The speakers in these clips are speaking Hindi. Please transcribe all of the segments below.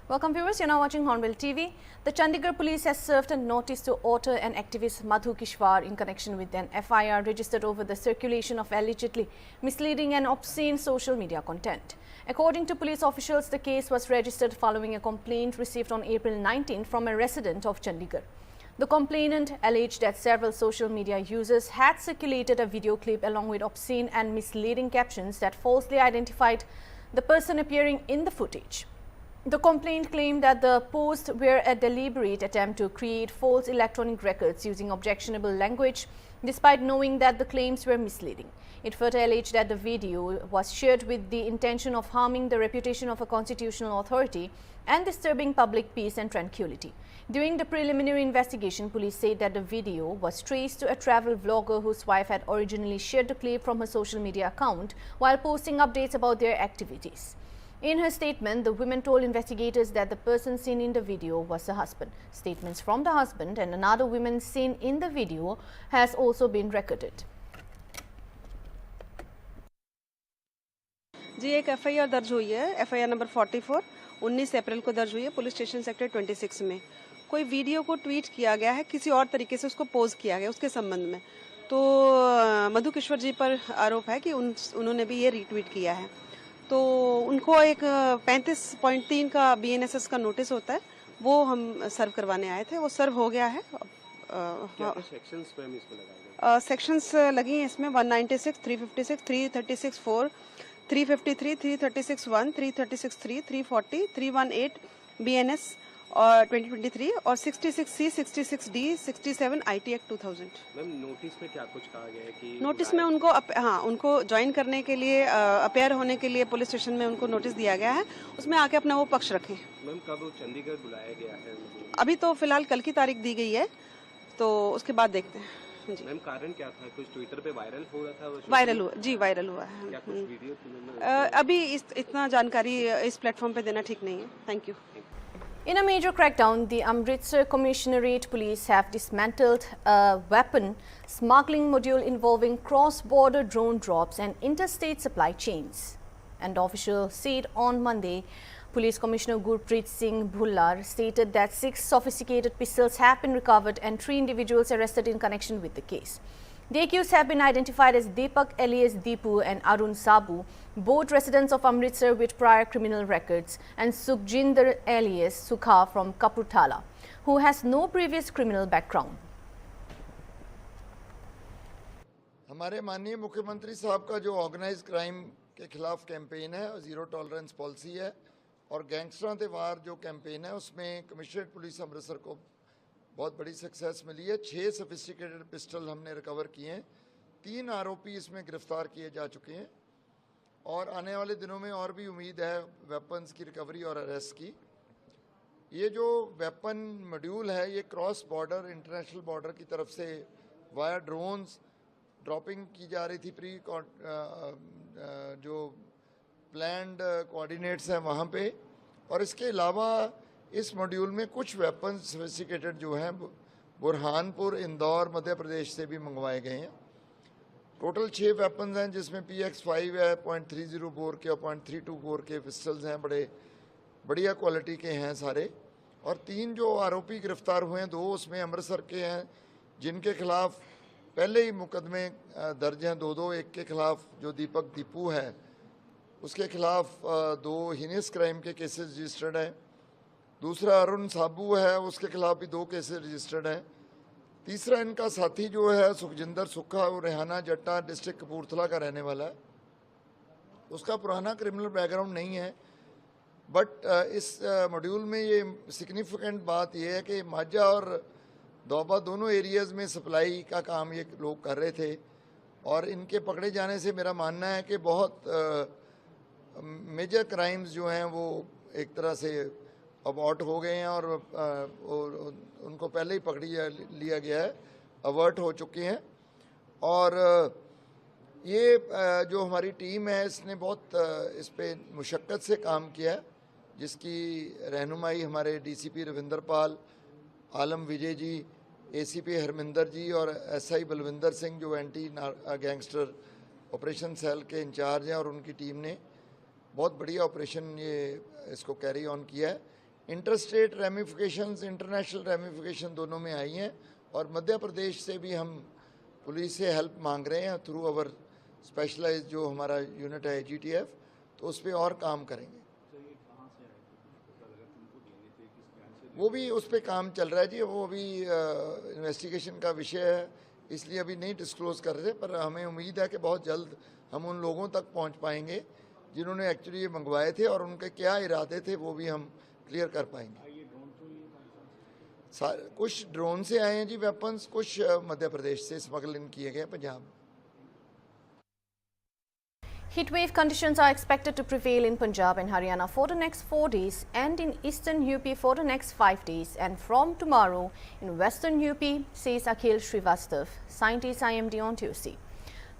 Welcome viewers, you're now watching Hornbill TV. The Chandigarh police has served a notice to author and activist Madhu Kishwar in connection with an FIR registered over the circulation of allegedly misleading and obscene social media content. According to police officials, the case was registered following a complaint received on April 19 from a resident of Chandigarh. The complainant alleged that several social media users had circulated a video clip along with obscene and misleading captions that falsely identified the person appearing in the footage. The complaint claimed that the posts were a deliberate attempt to create false electronic records using objectionable language, despite knowing that the claims were misleading. It further alleged that the video was shared with the intention of harming the reputation of a constitutional authority and disturbing public peace and tranquility. During the preliminary investigation, police said that the video was traced to a travel vlogger whose wife had originally shared the clip from her social media account while posting updates about their activities. In her statement, the woman told investigators that the person seen in the video was her husband. Statements from the husband and another woman seen in the video has also been recorded. जी एक एफआईआर दर्ज हुई है, एफआईआर नंबर 44 19 अप्रैल को दर्ज हुई है पुलिस स्टेशन सेक्टर 26 में। कोई वीडियो को ट्वीट किया गया है, किसी और तरीके से उसको पोज किया गया उसके संबंध में। तो मधु किश्वर जी पर आरोप है कि उन्होंने भी ये रीट्वीट किया है। तो उनको एक 35.3 का बीएनएसएस का नोटिस होता है, वो हम सर्व करवाने आए थे, वो सर्व हो गया है। सेक्शंस मैम इसको लगाए सेक्शंस लगी हैं इसमें 196, 356, 336 4, 353, 336 1, 336 3, 340, 318 बीएनएस और 2023 और 66C, 66D, 67 IT act 2000। Ma'am notice में क्या कुछ कहा गया है कि नोटिस में उनको ज्वाइन करने के लिए अपेयर होने के लिए पुलिस स्टेशन में उनको नोटिस दिया गया है, उसमें आके अपना वो पक्ष रखें। मैम कब चंडीगढ़ बुलाया गया है? अभी तो फिलहाल कल की तारीख दी गई है, तो उसके बाद देखते हैं। जी मैम कारण क्या था? कुछ ट्विटर पे वायरल हो रहा था? वायरल हुआ है। क्या कुछ वीडियो? अभी इतना जानकारी इस प्लेटफॉर्म पे देना ठीक नहीं है। Thank you. In a major crackdown, the Amritsar Commissionerate Police have dismantled a weapon smuggling module involving cross-border drone drops and interstate supply chains. And officials said on Monday, Police Commissioner Gurpreet Singh Bhullar stated that 6 sophisticated pistols have been recovered and 3 individuals arrested in connection with the case. The accused have been identified as Deepak alias Deepu and Arun Sabu, both residents of Amritsar with prior criminal records, and Sukhjinder alias Sukha from Kapurthala, who has no previous criminal background. हमारे माननीय मुख्यमंत्री साहब का जो ऑर्गेनाइज क्राइम के खिलाफ कैंपेन है, जीरो टॉलरेंस पॉलिसी है और गैंगस्टरों के वार जो कैंपेन है, उसमें कमिश्नरेट पुलिस अमृतसर को बहुत बड़ी सक्सेस मिली है। 6 सोफिस्टिकेटेड पिस्टल हमने रिकवर किए हैं, 3 आरोपी इसमें गिरफ्तार किए जा चुके हैं और आने वाले दिनों में और भी उम्मीद है वेपन्स की रिकवरी और अरेस्ट की। ये जो वेपन मॉड्यूल है, ये क्रॉस बॉर्डर इंटरनेशनल बॉर्डर की तरफ से वाया ड्रोन्स ड्रॉपिंग की जा रही थी। जो प्लान्ड कोऑर्डिनेट्स हैं वहाँ पे, और इसके अलावा इस मॉड्यूल में कुछ वेपन सोफिस्टिकेटेड जो हैं बुरहानपुर, इंदौर, मध्य प्रदेश से भी मंगवाए गए हैं। टोटल 6 वेपन्स हैं, जिसमें PX5 है, .30 बोर के और .32 बोर के पिस्टल्स हैं, बड़े बढ़िया क्वालिटी के हैं सारे। और 3 जो आरोपी गिरफ्तार हुए हैं, 2 उसमें अमृतसर के हैं जिनके खिलाफ पहले ही मुकदमे दर्ज हैं, 2 एक के खिलाफ जो दीपक दीपू है उसके खिलाफ 2 हीनियस क्राइम के केसेस रजिस्टर्ड हैं। दूसरा अरुण साबू है, उसके खिलाफ भी 2 केसेस रजिस्टर्ड हैं। तीसरा इनका साथी जो है सुखजिंदर सुखा, वो रेहाना जट्टा डिस्ट्रिक्ट कपूरथला का रहने वाला है। उसका पुराना क्रिमिनल बैकग्राउंड नहीं है, बट इस मॉड्यूल में ये सिग्निफिकेंट बात ये है कि माझा और दोबा दोनों एरियाज़ में सप्लाई का काम ये लोग कर रहे थे और इनके पकड़े जाने से मेरा मानना है कि बहुत मेजर क्राइम्स जो हैं वो एक तरह से अबॉर्ट हो गए हैं और उनको पहले ही पकड़ लिया गया है, अवर्ट हो चुके हैं। और ये जो हमारी टीम है, इसने बहुत इस पे मुशक्क़त से काम किया है, जिसकी रहनुमाई हमारे DCP रविंदर पाल, आलम विजय जी, ACP हरमिंदर जी और SI बलविंदर सिंह जो एंटी गैंगस्टर ऑपरेशन सेल के इंचार्ज हैं, और उनकी टीम ने बहुत बढ़िया ऑपरेशन ये इसको कैरी ऑन किया है। इंटरस्टेट रेमिफिकेशंस, इंटरनेशनल रेमिफिकेशन दोनों में आई हैं और मध्य प्रदेश से भी हम पुलिस से हेल्प मांग रहे हैं थ्रू अवर स्पेशलाइज्ड जो हमारा यूनिट है GTF, तो उस पर और काम करेंगे। वो भी उस पर काम चल रहा है जी, वो अभी इन्वेस्टिगेशन का विषय है, इसलिए अभी नहीं डिस्क्लोज कर रहे, पर हमें उम्मीद है कि बहुत जल्द हम उन लोगों तक पहुंच पाएंगे जिन्होंने एक्चुअली ये मंगवाए थे और उनके क्या इरादे थे वो भी हम क्लियर कर पाएंगे। कुछ ड्रोन से आए हैं जी वेपन्स, कुछ मध्य प्रदेश से स्मगलिंग किए गए Punjab. Heatwave conditions are expected to prevail in Punjab and Haryana for the next 4 days and in eastern UP for the next 5 days and from tomorrow in western UP, says Akhil Srivastav, scientist IMD on Tuesday.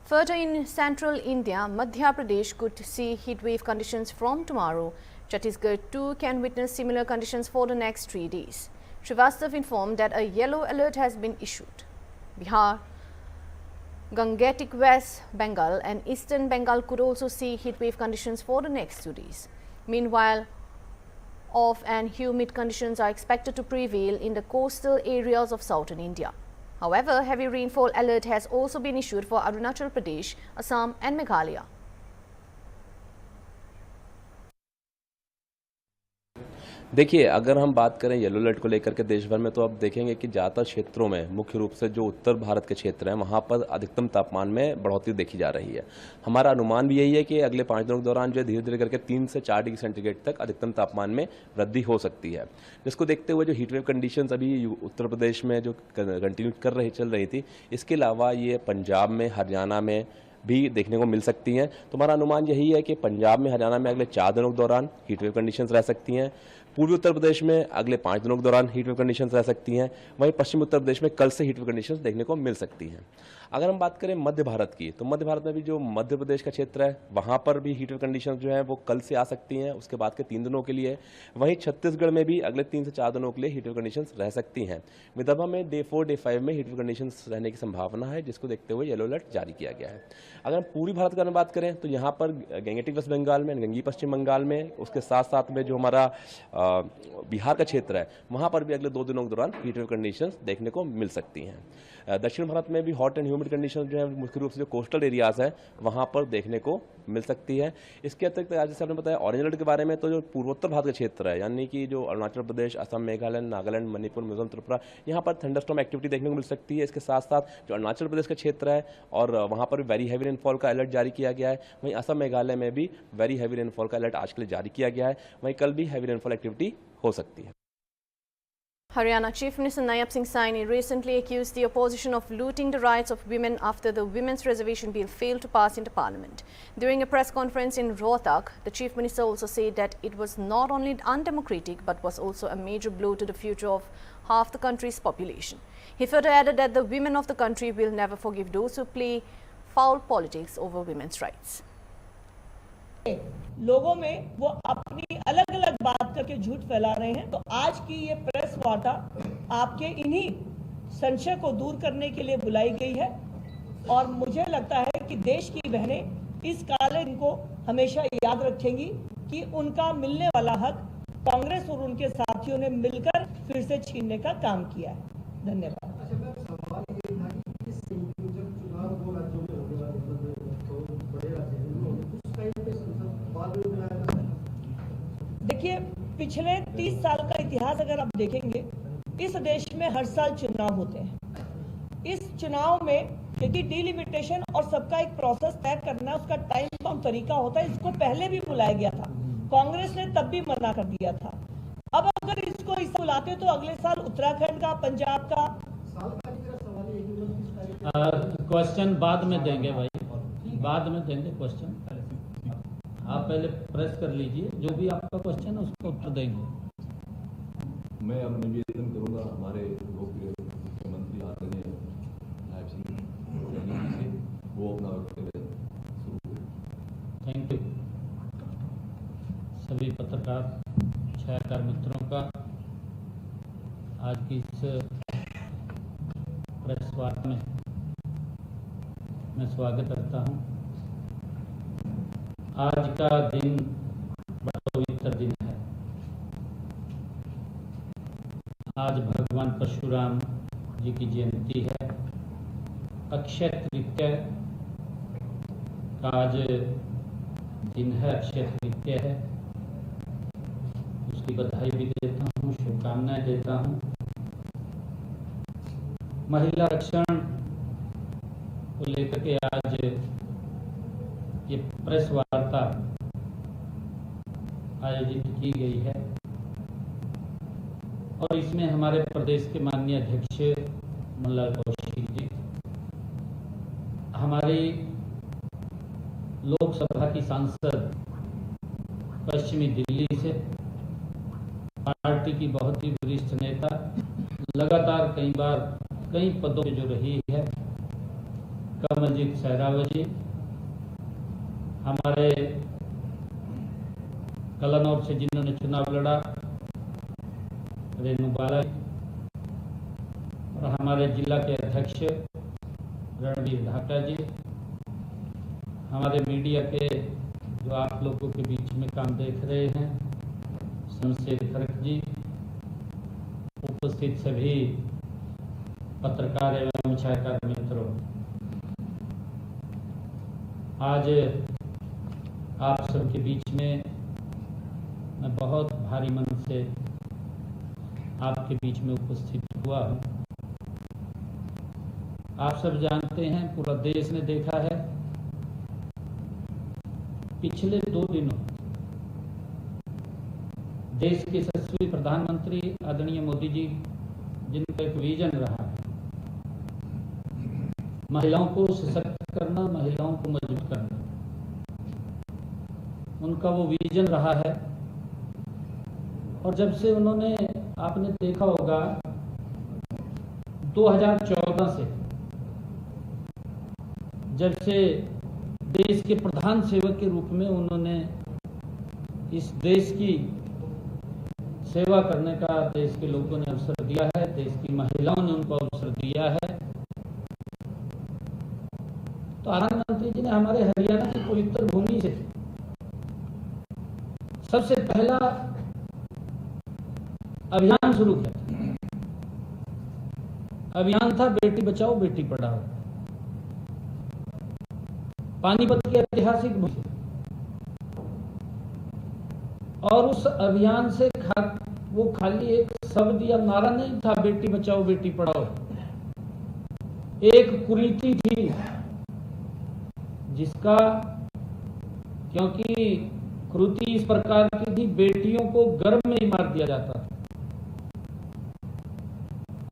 Further in central India, Madhya Pradesh could see heatwave conditions from tomorrow. Chhattisgarh too can witness similar conditions for the next 3 days. Srivastav informed that a yellow alert has been issued. Bihar, Gangetic West Bengal and Eastern Bengal could also see heatwave conditions for the next 2 days. Meanwhile, off and humid conditions are expected to prevail in the coastal areas of southern India. However, heavy rainfall alert has also been issued for Arunachal Pradesh, Assam and Meghalaya. देखिए, अगर हम बात करें येलो अलर्ट को लेकर के देश भर में, तो अब देखेंगे कि ज़्यादातर क्षेत्रों में, मुख्य रूप से जो उत्तर भारत के क्षेत्र हैं, वहाँ पर अधिकतम तापमान में बढ़ोतरी देखी जा रही है। हमारा अनुमान भी यही है कि अगले 5 दिनों के दौरान जो है धीरे धीरे करके 3 से 4 डिग्री सेंटीग्रेड तक अधिकतम तापमान में वृद्धि हो सकती है। जिसको देखते हुए जो हीटवेव कंडीशंस अभी उत्तर प्रदेश में जो कंटिन्यू चल रही थी, इसके अलावा ये पंजाब में, हरियाणा में भी देखने को मिल सकती हैं। तो हमारा अनुमान यही है कि पंजाब में, हरियाणा में अगले 4 दिनों के दौरान हीटवेव कंडीशंस रह सकती हैं। पूर्वी उत्तर प्रदेश में अगले 5 दिनों के दौरान हीटवेव कंडीशंस रह सकती हैं। वहीं पश्चिमी उत्तर प्रदेश में कल से हीटवेव कंडीशंस देखने को मिल सकती हैं। अगर हम बात करें मध्य भारत की, तो मध्य भारत में भी जो मध्य प्रदेश का क्षेत्र है, वहाँ पर भी हीटवेव कंडीशंस जो हैं वो कल से आ सकती हैं, उसके बाद के 3 दिनों के लिए। वहीं छत्तीसगढ़ में भी अगले 3 से 4 दिनों के लिए हीटवेव कंडीशंस रह सकती हैं। विदर्भा में डे 4, डे 5 में हीटवेव कंडीशंस रहने की संभावना है, जिसको देखते हुए येलो अलर्ट जारी किया गया है। अगर हम पूरी भारत की बात करें, तो यहाँ पर गंगेटिक वेस्ट बंगाल में, गंगी पश्चिम बंगाल में, उसके साथ साथ में जो हमारा बिहार का क्षेत्र है, वहाँ पर भी अगले 2 दिनों के दौरान हीटवेव कंडीशंस देखने को मिल सकती हैं। दक्षिण भारत में भी हॉट एंड ह्यूमिड कंडीशन जो है मुख्य रूप से जो कोस्टल एरियाज हैं वहाँ पर देखने को मिल सकती है। इसके अतिरिक्त आज जैसे आपने बताया ऑरेंज अलर्ट के बारे में, तो जो पूर्वोत्तर भारत का क्षेत्र है, यानी कि जो अरुणाचल प्रदेश, असम, मेघालय, नागालैंड, मणिपुर, मिजोरम, त्रिपुरा, यहाँ पर थंडरस्टॉर्म एक्टिविटी देखने को मिल सकती है। इसके साथ साथ जो अरुणाचल प्रदेश का क्षेत्र है और वहाँ पर भी वेरी हैवी रेनफॉल का अलर्ट जारी किया गया है। वहीं असम, मेघालय में भी वेरी हैवी रेनफॉल का अलर्ट आज के लिए जारी किया गया है। वहीं कल भी हैवी रेनफॉल एक्टिविटी हो सकती है। Haryana Chief Minister Nayab Singh Saini recently accused the opposition of looting the rights of women after the Women's Reservation Bill failed to pass into Parliament. During a press conference in Rohtak, the Chief Minister also said that it was not only undemocratic but was also a major blow to the future of half the country's population. He further added that the women of the country will never forgive those who play foul politics over women's rights. लोगों में वो अपनी अलग अलग बात करके झूठ फैला रहे हैं। तो आज की ये प्रेस वार्ता आपके इन्हीं संशय को दूर करने के लिए बुलाई गई है और मुझे लगता है कि देश की बहनें इस काले दिन को हमेशा याद रखेंगी कि उनका मिलने वाला हक कांग्रेस और उनके साथियों ने मिलकर फिर से छीनने का काम किया है। धन्यवाद। देखिए, पिछले 30 साल का इतिहास अगर आप देखेंगे, इस देश में हर साल चुनाव होते हैं। इस चुनाव में क्योंकि डिलिमिटेशन और सबका एक प्रोसेस तय करना, उसका टाइम बाउंड तरीका होता है। इसको पहले भी बुलाया गया था, कांग्रेस ने तब भी मना कर दिया था। अब अगर इसको इस बुलाते तो अगले साल उत्तराखंड का, पंजाब का क्वेश्चन बाद में देंगे भाई, बाद में देंगे क्वेश्चन। आप पहले प्रेस कर लीजिए, जो भी आपका क्वेश्चन है उसको उत्तर देंगे। मैं अब निवेदन करूंगा हमारे लोकप्रिय मुख्यमंत्री आदरणीय नायब सिंह सैनी जी से, वो अपना वक्तव्य शुरू करें। Thank you. सभी पत्रकार छायाकार मित्रों का आज की इस प्रेस वार्ता में मैं स्वागत करता हूं। आज का दिन बड़ा पवित्र दिन है। आज भगवान परशुराम जी की जयंती है। अक्षय तृतीया का आज दिन है, अक्षय तृतीया है। उसकी बधाई भी देता हूँ, शुभकामनाएं देता हूँ। महिला आरक्षण को लेकर के आज ये प्रेस वार्ता आयोजित की गई है और इसमें हमारे प्रदेश के माननीय अध्यक्ष मल्लाल कौशिक जी, हमारी लोकसभा की सांसद पश्चिमी दिल्ली से, पार्टी की बहुत ही वरिष्ठ नेता, लगातार कई पदों पे जो रही है, कमलजीत सहरावत जी, हमारे कलानौर से जिन्होंने चुनाव लड़ा रेणु बाला, और हमारे जिला के अध्यक्ष रणवीर ढाका जी, हमारे मीडिया के जो आप लोगों के बीच में काम देख रहे हैं शमशेर खरक जी, उपस्थित सभी पत्रकार एवं छायाकार मित्रों, आज आप सबके बीच में मैं बहुत भारी मन से आपके बीच में उपस्थित हुआ हूँ। आप सब जानते हैं, पूरा देश ने देखा है, पिछले 2 दिनों देश के यशस्वी प्रधानमंत्री आदरणीय मोदी जी, जिनका एक विजन रहा है महिलाओं को सशक्त करना, महिलाओं को मजबूत करना, उनका वो विजन रहा है। और जब से उन्होंने, आपने देखा होगा 2014 से, जब से देश के प्रधान सेवक के रूप में उन्होंने इस देश की सेवा करने का देश के लोगों ने अवसर दिया है, देश की महिलाओं ने उनको अवसर दिया है, तो प्रधानमंत्री जी ने हमारे हरियाणा की पवित्र भूमि से सबसे पहला अभियान शुरू किया। अभियान था बेटी बचाओ बेटी पढ़ाओ। पानीपत की ऐतिहासिक भूमि, और उस अभियान से वो खाली एक शब्द या नारा नहीं था बेटी बचाओ बेटी पढ़ाओ, एक कुरीति थी जिसका, क्योंकि कुरीति इस प्रकार की थी, बेटियों को गर्भ में ही मार दिया जाता था।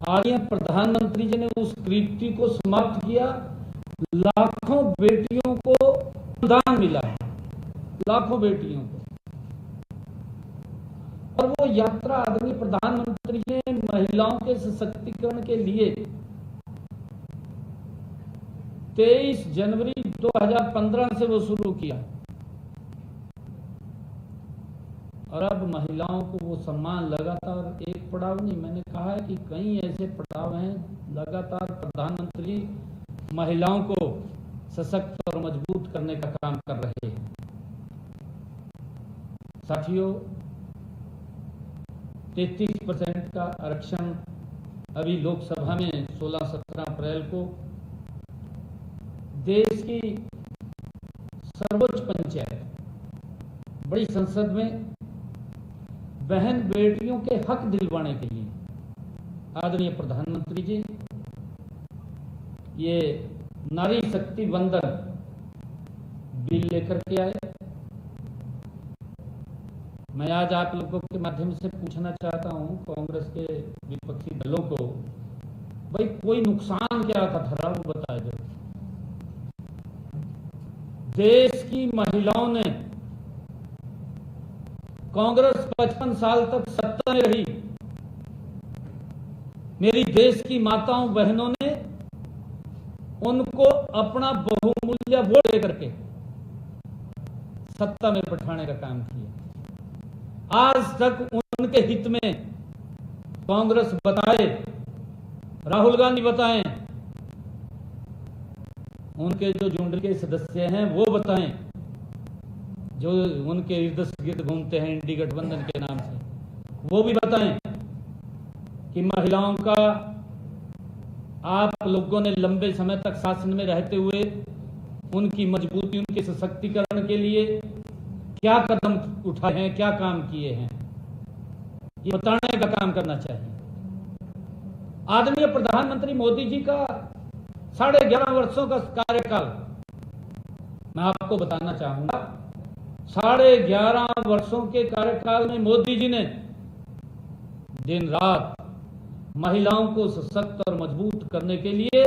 आदरणीय प्रधानमंत्री जी ने उस कुरीति को समाप्त किया, लाखों बेटियों को दान मिला, लाखों बेटियों को। और वो यात्रा आदरणीय प्रधानमंत्री ने महिलाओं के सशक्तिकरण के लिए 23 जनवरी 2015 से वो शुरू किया, और अब महिलाओं को वो सम्मान लगातार, एक पड़ाव नहीं, मैंने कहा है कि कई ऐसे पड़ाव हैं, लगातार प्रधानमंत्री महिलाओं को सशक्त और मजबूत करने का काम कर रहे हैं। साथियों, 33% का आरक्षण अभी लोकसभा में 16-17 अप्रैल को देश की सर्वोच्च पंचायत, बड़ी संसद में बहन बेटियों के हक दिलवाने के लिए आदरणीय प्रधानमंत्री जी ये नारी शक्ति वंदन बिल लेकर के आए। मैं आज आप लोगों के माध्यम से पूछना चाहता हूं कांग्रेस के विपक्षी दलों को, भाई कोई नुकसान क्या था, धरा वो बताए दो। देश की महिलाओं ने, कांग्रेस 55 साल तक सत्ता में रही, मेरी देश की माताओं बहनों ने उनको अपना बहुमूल्य वोट देकर के सत्ता में बैठाने का काम किया। आज तक उनके हित में कांग्रेस बताए, राहुल गांधी बताएं, उनके जो झुंड के सदस्य हैं वो बताएं, जो उनके इर्द गिर्द घूमते हैं इंडी गठबंधन के नाम से, वो भी बताएं कि महिलाओं का आप लोगों ने लंबे समय तक शासन में रहते हुए उनकी मजबूती, उनके सशक्तिकरण के लिए क्या कदम उठाए हैं, क्या काम किए हैं, ये बताने का काम करना चाहिए। आदरणीय प्रधानमंत्री मोदी जी का 11.5 वर्षों का कार्यकाल मैं आपको बताना चाहूंगा। 11.5 वर्षों के कार्यकाल में मोदी जी ने दिन रात महिलाओं को सशक्त और मजबूत करने के लिए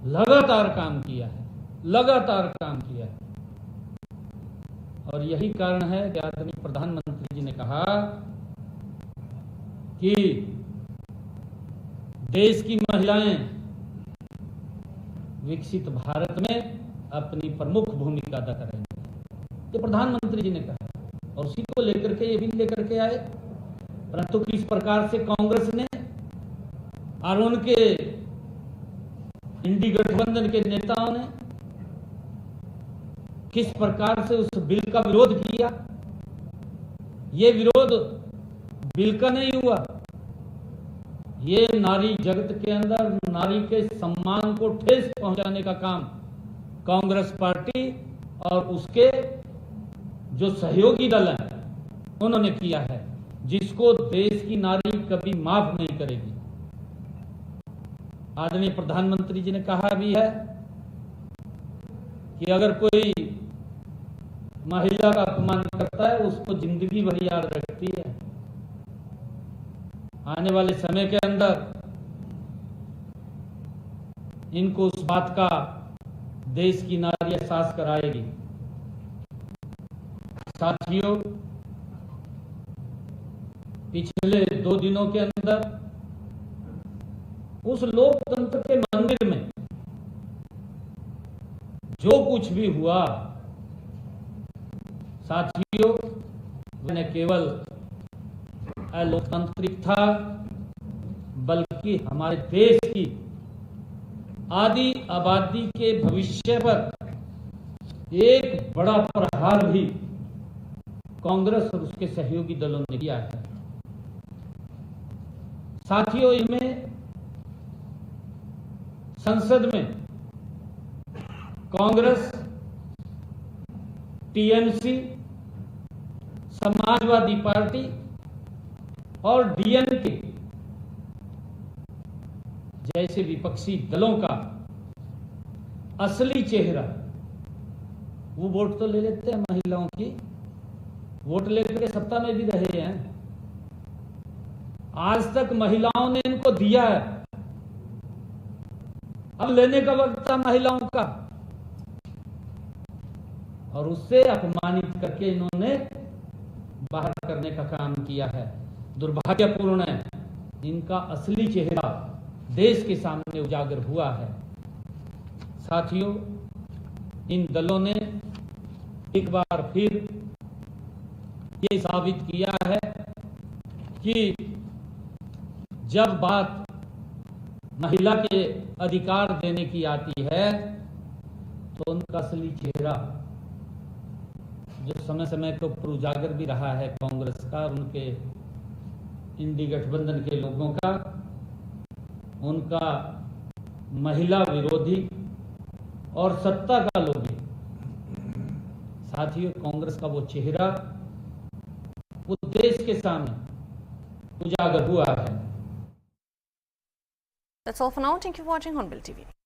लगातार काम किया है, लगातार काम किया है। और यही कारण है कि आदरणीय प्रधानमंत्री जी ने कहा कि देश की महिलाएं विकसित भारत में अपनी प्रमुख भूमिका अदा करेंगी, ये प्रधानमंत्री जी ने कहा और उसी को लेकर के ये बिल लेकर के आए। परंतु किस प्रकार से कांग्रेस ने और उनके इंडी गठबंधन के नेताओं ने किस प्रकार से उस बिल का विरोध किया। ये विरोध बिल का नहीं हुआ, ये नारी जगत के अंदर नारी के सम्मान को ठेस पहुंचाने का काम कांग्रेस पार्टी और उसके जो सहयोगी दल हैं उन्होंने किया है, जिसको देश की नारी कभी माफ नहीं करेगी। आदरणीय प्रधानमंत्री जी ने कहा भी है कि अगर कोई महिला का अपमान करता है उसको जिंदगी भर याद रखती है। आने वाले समय के अंदर इनको उस बात का देश की नारी एहसास कराएगी। साथियों, पिछले 2 दिनों के अंदर उस लोकतंत्र के मंदिर में जो कुछ भी हुआ, साथियों, न केवल अलोकतांत्रिक था बल्कि हमारे देश की आदि आबादी के भविष्य पर एक बड़ा प्रहार भी कांग्रेस और उसके सहयोगी दलों ने किया है। साथियों, इनमें संसद में कांग्रेस, टीएमसी, समाजवादी पार्टी और डीएमके जैसे विपक्षी दलों का असली चेहरा, वो वोट तो ले लेते हैं महिलाओं की, वोट लेकर के सत्ता में भी रहे हैं। आज तक महिलाओं ने इनको दिया है, अब लेने का वक्त था महिलाओं का, और उससे अपमानित करके इन्होंने बाहर करने का काम किया है। दुर्भाग्यपूर्ण है, इनका असली चेहरा देश के सामने उजागर हुआ है। साथियों, इन दलों ने एक बार फिर ये साबित किया है कि जब बात महिला के अधिकार देने की आती है तो उनका असली चेहरा जो समय समय के ऊपर उजागर भी रहा है कांग्रेस का और उनके इंडी गठबंधन के लोगों का, उनका महिला विरोधी और सत्ता का लोभी। साथियों, कांग्रेस का वो चेहरा वो देश के सामने उजागर हुआ है। That's all for now. Thank you for watching Hornbill TV.